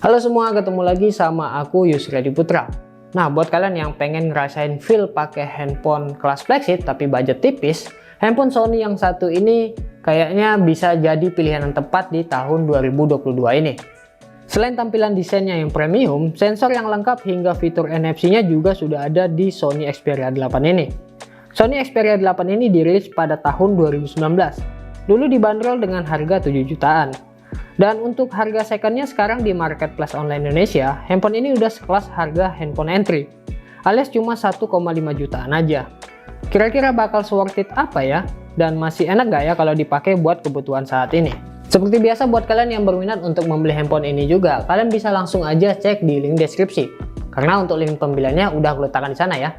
Halo semua, ketemu lagi sama aku Yusri Adi Putra. Nah, buat kalian yang pengen ngerasain feel pakai handphone kelas flagship tapi budget tipis, handphone Sony yang satu ini kayaknya bisa jadi pilihan yang tepat di tahun 2022 ini. Selain tampilan desainnya yang premium, sensor yang lengkap hingga fitur NFC-nya juga sudah ada di Sony Xperia 8 ini. Sony Xperia 8 ini dirilis pada tahun 2019. Dulu dibanderol dengan harga 7 jutaan. Dan untuk harga secondnya sekarang di marketplace online Indonesia, handphone ini udah sekelas harga handphone entry, alias cuma 1,5 jutaan aja. Kira-kira bakal worth it apa ya? Dan masih enak gak ya kalau dipakai buat kebutuhan saat ini? Seperti biasa buat kalian yang berminat untuk membeli handphone ini juga, kalian bisa langsung aja cek di link deskripsi. Karena untuk link pembeliannya udah aku letakkan di sana ya.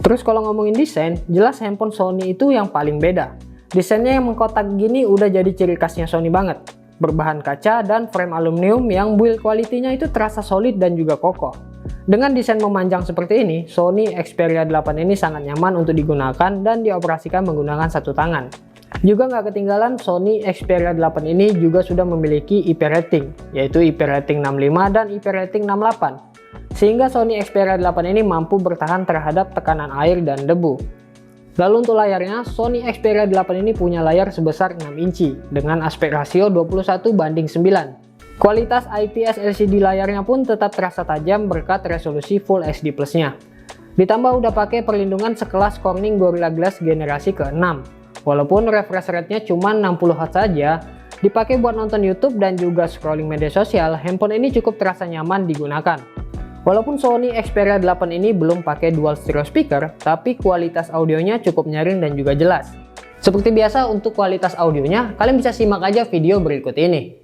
Terus kalau ngomongin desain, jelas handphone Sony itu yang paling beda. Desainnya yang mengkotak gini udah jadi ciri khasnya Sony banget. Berbahan kaca dan frame aluminium yang build quality-nya itu terasa solid dan juga kokoh. Dengan desain memanjang seperti ini, Sony Xperia 8 ini sangat nyaman untuk digunakan dan dioperasikan menggunakan satu tangan. Juga nggak ketinggalan, Sony Xperia 8 ini juga sudah memiliki IP rating, yaitu IP rating 65 dan IP rating 68. Sehingga Sony Xperia 8 ini mampu bertahan terhadap tekanan air dan debu. Lalu untuk layarnya, Sony Xperia 8 ini punya layar sebesar 6 inci dengan aspek rasio 21:9. Kualitas IPS LCD layarnya pun tetap terasa tajam berkat resolusi Full HD Plus-nya. Ditambah udah pakai perlindungan sekelas Corning Gorilla Glass generasi ke-6. Walaupun refresh rate-nya cuma 60Hz saja, dipakai buat nonton YouTube dan juga scrolling media sosial, handphone ini cukup terasa nyaman digunakan. Walaupun Sony Xperia 8 ini belum pakai dual stereo speaker, tapi kualitas audionya cukup nyaring dan juga jelas. Seperti biasa untuk kualitas audionya, kalian bisa simak aja video berikut ini.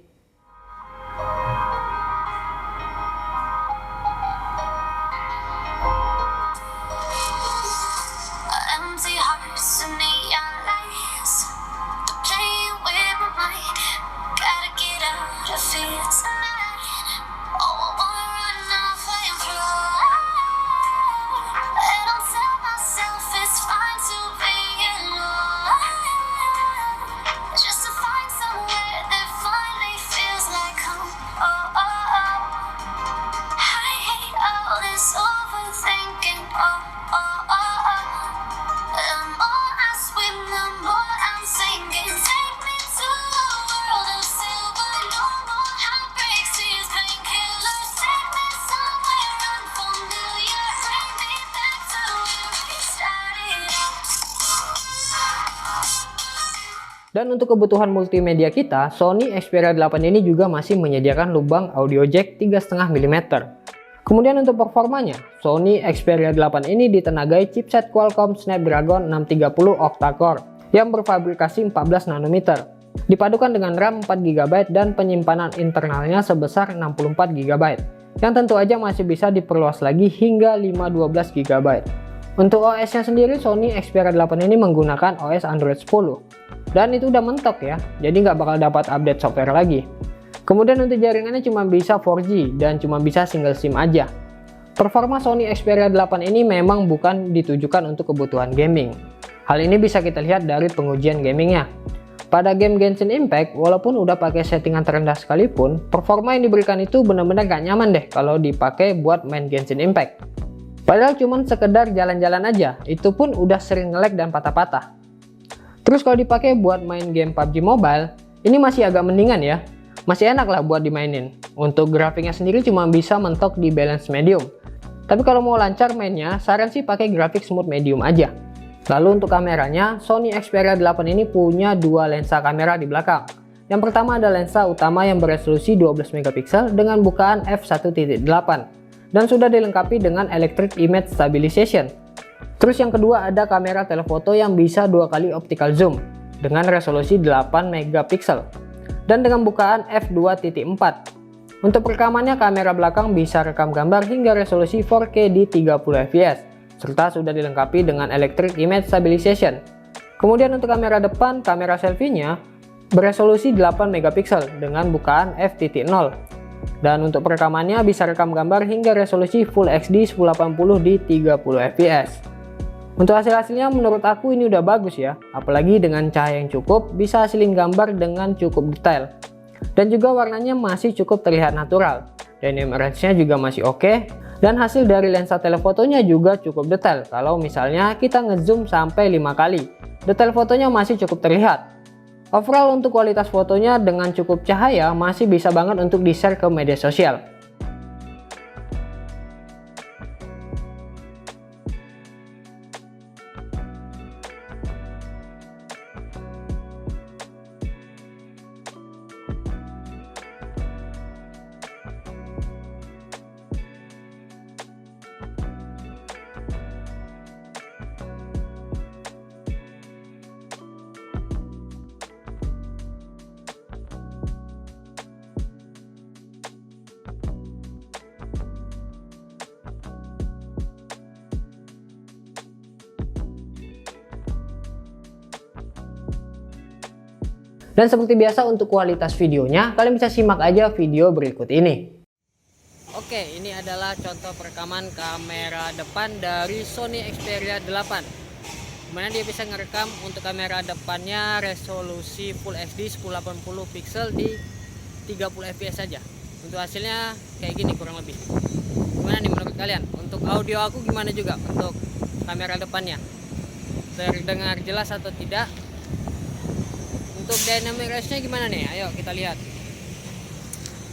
Dan untuk kebutuhan multimedia kita, Sony Xperia 8 ini juga masih menyediakan lubang audio jack 3,5 mm. Kemudian untuk performanya, Sony Xperia 8 ini ditenagai chipset Qualcomm Snapdragon 630 octa-core yang berfabrikasi 14 nanometer, dipadukan dengan RAM 4GB dan penyimpanan internalnya sebesar 64GB, yang tentu aja masih bisa diperluas lagi hingga 512GB. Untuk OS-nya sendiri, Sony Xperia 8 ini menggunakan OS Android 10. Dan itu udah mentok ya, jadi nggak bakal dapat update software lagi. Kemudian untuk jaringannya cuma bisa 4G dan cuma bisa single SIM aja. Performa Sony Xperia 8 ini memang bukan ditujukan untuk kebutuhan gaming. Hal ini bisa kita lihat dari pengujian gamingnya. Pada game Genshin Impact, walaupun udah pakai settingan terendah sekalipun, performa yang diberikan itu benar-benar gak nyaman deh kalau dipakai buat main Genshin Impact. Padahal cuma sekedar jalan-jalan aja, itu pun udah sering nge-lag dan patah-patah. Terus kalau dipakai buat main game PUBG Mobile, ini masih agak mendingan ya. Masih enak lah buat dimainin. Untuk grafiknya sendiri cuma bisa mentok di balance medium. Tapi kalau mau lancar mainnya, saran sih pakai grafik smooth medium aja. Lalu untuk kameranya, Sony Xperia 8 ini punya dua lensa kamera di belakang. Yang pertama ada lensa utama yang beresolusi 12 MP dengan bukaan f1.8 dan sudah dilengkapi dengan Electric Image Stabilization. Terus yang kedua ada kamera telefoto yang bisa 2 kali optical zoom dengan resolusi 8 MP dan dengan bukaan f2.4. Untuk rekamannya, kamera belakang bisa rekam gambar hingga resolusi 4K di 30 fps serta sudah dilengkapi dengan Electric Image Stabilization. Kemudian untuk kamera depan, kamera selfie-nya beresolusi 8 MP dengan bukaan f.0. Dan untuk perekamannya bisa rekam gambar hingga resolusi Full HD 1080 di 30 fps. Untuk hasil-hasilnya menurut aku ini udah bagus ya, apalagi dengan cahaya yang cukup bisa hasilin gambar dengan cukup detail. Dan juga warnanya masih cukup terlihat natural. dynamic range-nya juga masih oke, dan hasil dari lensa telefotonya juga cukup detail. Kalau misalnya kita ngezoom sampai 5 kali, detail fotonya masih cukup terlihat. Overall untuk kualitas fotonya dengan cukup cahaya masih bisa banget untuk di-share ke media sosial. Dan seperti biasa untuk kualitas videonya, kalian bisa simak aja video berikut ini. Oke, ini adalah contoh perekaman kamera depan dari Sony Xperia 8. Dimana dia bisa ngerekam untuk kamera depannya resolusi Full HD 1080 pixel di 30 fps saja. Untuk hasilnya kayak gini kurang lebih. Gimana nih menurut kalian? Untuk audio aku gimana juga untuk kamera depannya? Terdengar jelas atau tidak? Untuk dynamic range-nya gimana nih? Ayo kita lihat.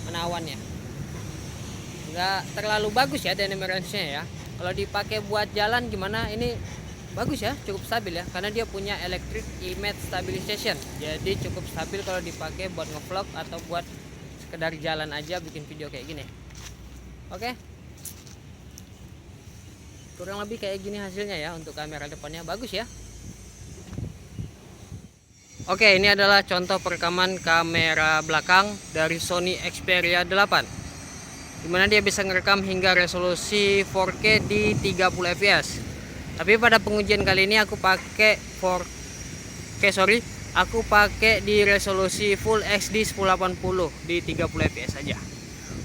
Mana awannya? Nggak terlalu bagus ya dynamic range-nya ya. Kalau dipakai buat jalan gimana? Ini bagus ya, cukup stabil ya. Karena dia punya electric image stabilization. Jadi cukup stabil kalau dipakai buat ngevlog atau buat sekedar jalan aja bikin video kayak gini. Oke. Kurang lebih kayak gini hasilnya ya untuk kamera depannya, bagus ya. Oke, ini adalah contoh perekaman kamera belakang dari Sony Xperia 8. Dimana dia bisa ngerekam hingga resolusi 4K di 30 fps. Tapi pada pengujian kali ini aku pakai aku pakai di resolusi Full HD 1080 di 30 fps saja.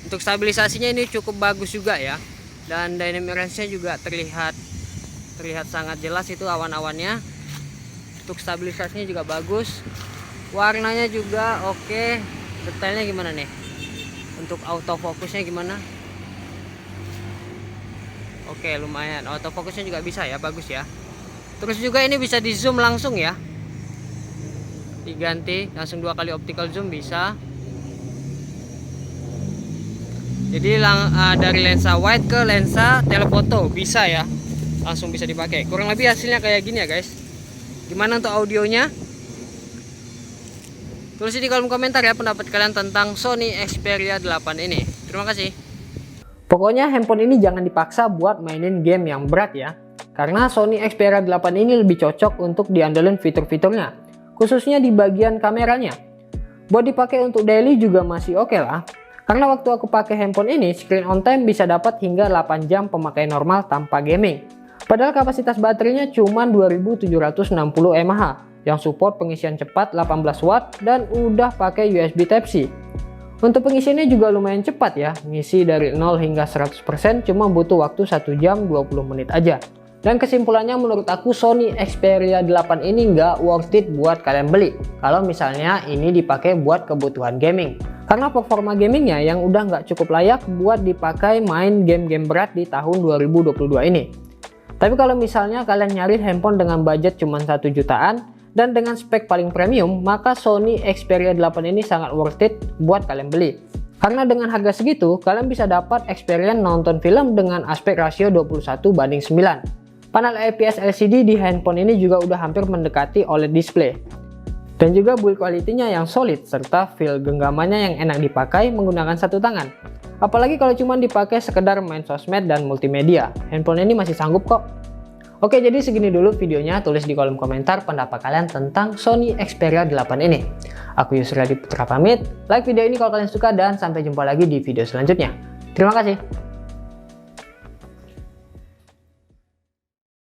Untuk stabilisasinya ini cukup bagus juga ya. Dan dynamic range-nya juga terlihat sangat jelas itu awan-awannya. Untuk stabilisasinya juga bagus, warnanya juga oke. Detailnya gimana nih? Untuk autofocusnya gimana? Oke, lumayan. Autofocusnya juga bisa ya, bagus ya. Terus juga ini bisa di zoom langsung ya, diganti langsung 2 kali optical zoom bisa. Jadi dari lensa wide ke lensa telefoto bisa ya, langsung bisa dipakai. Kurang lebih hasilnya kayak gini ya guys. Gimana untuk audionya? Tulis di kolom komentar ya pendapat kalian tentang Sony Xperia 8 ini. Terima kasih. Pokoknya handphone ini jangan dipaksa buat mainin game yang berat ya. Karena Sony Xperia 8 ini lebih cocok untuk diandelin fitur-fiturnya, khususnya di bagian kameranya. Buat dipakai untuk daily juga masih oke lah. Karena waktu aku pakai handphone ini, screen on time bisa dapat hingga 8 jam pemakaian normal tanpa gaming. Padahal kapasitas baterainya cuma 2760 mAh yang support pengisian cepat 18 watt dan udah pakai USB Type-C. Untuk pengisiannya juga lumayan cepat ya, ngisi dari 0 hingga 100% cuma butuh waktu 1 jam 20 menit aja. Dan kesimpulannya menurut aku Sony Xperia 8 ini nggak worth it buat kalian beli kalau misalnya ini dipakai buat kebutuhan gaming. Karena performa gamingnya yang udah nggak cukup layak buat dipakai main game-game berat di tahun 2022 ini. Tapi kalau misalnya kalian nyari handphone dengan budget cuma 1 jutaan dan dengan spek paling premium, maka Sony Xperia 8 ini sangat worth it buat kalian beli. Karena dengan harga segitu, kalian bisa dapat experience nonton film dengan aspek rasio 21:9. Panel IPS LCD di handphone ini juga udah hampir mendekati OLED display. Dan juga build quality-nya yang solid, serta feel genggamannya yang enak dipakai menggunakan satu tangan. Apalagi kalau cuma dipakai sekedar main sosmed dan multimedia, handphone ini masih sanggup kok. Oke, jadi segini dulu videonya. Tulis di kolom komentar pendapat kalian tentang Sony Xperia 8 ini. Aku Yusri Hadi Putra pamit. Like video ini kalau kalian suka dan sampai jumpa lagi di video selanjutnya. Terima kasih.